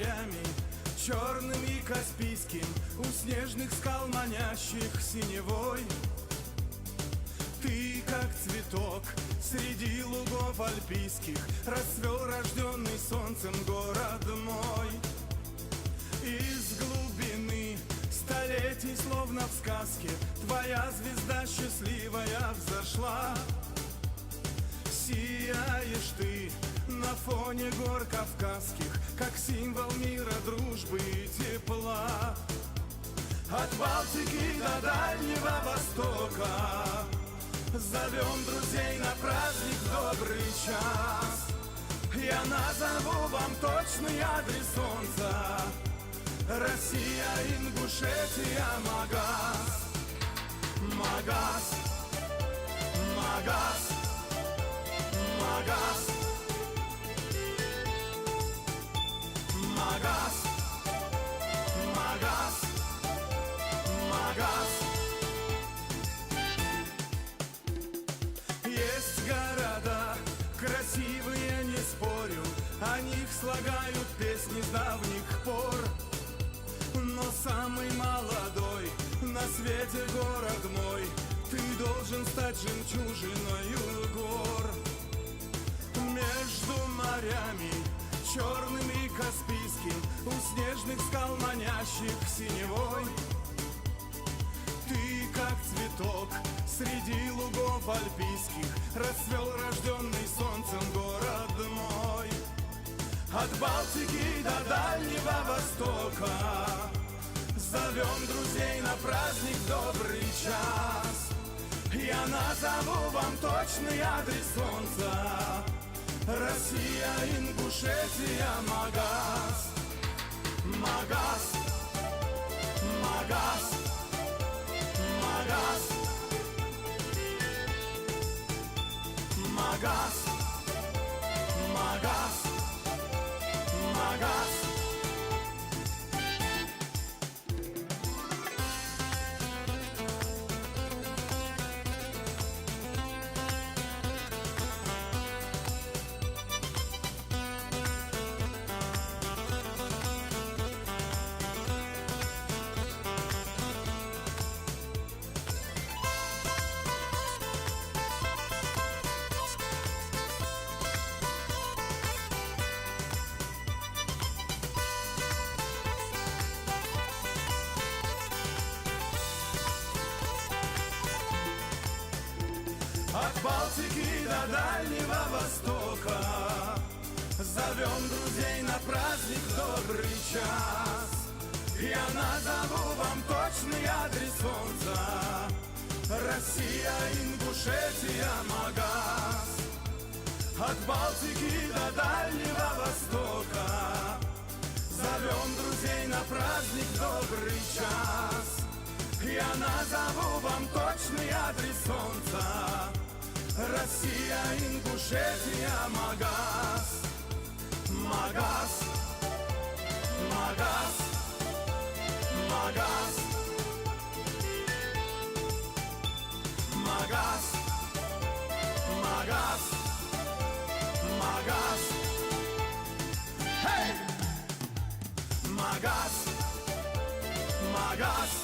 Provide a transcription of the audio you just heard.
морями, черным и каспийским, у снежных скал, манящих синевой. Ты, как цветок, среди лугов альпийских, расцвел рожденный солнцем город мой. Из глубины столетий, словно в сказке, твоя звезда счастливая взошла. Сияешь ты на фоне гор кавказских, как символ мира, дружбы и тепла. От Балтики до Дальнего Востока зовем друзей на праздник добрый час. Я назову вам точный адрес солнца: Россия, Ингушетия, Магаз. Магаз, Магаз, Магаз, Магаз, Магаз, Магаз. Есть города красивые, не спорю, о них слагают песни с давних пор. Но самый молодой на свете город мой, ты должен стать жемчужиною гор. Между морями, черным и каспийским, у снежных скал, манящих синевой. Ты, как цветок, среди лугов альпийских, расцвел рожденный солнцем город мой. От Балтики до Дальнего Востока зовем друзей на праздник добрый час. Я назову вам точный адрес солнца: Россия, Ингушетия, Магаз. Магаз, Магаз, Магаз, Магаз, Магаз, Магаз. От Балтики до Дальнего Востока зовем друзей на праздник добрый час. Я назову вам точный адрес солнца: Россия, Ингушетия, Магаз. От Балтики до Дальнего Востока зовем друзей на праздник добрый час. Я назову вам точный адрес солнца: Россия, Ингушетия, Магаз. Магаз, Магаз, Магаз, Магаз, Магаз, Магаз. Hey! Магаз, Магаз.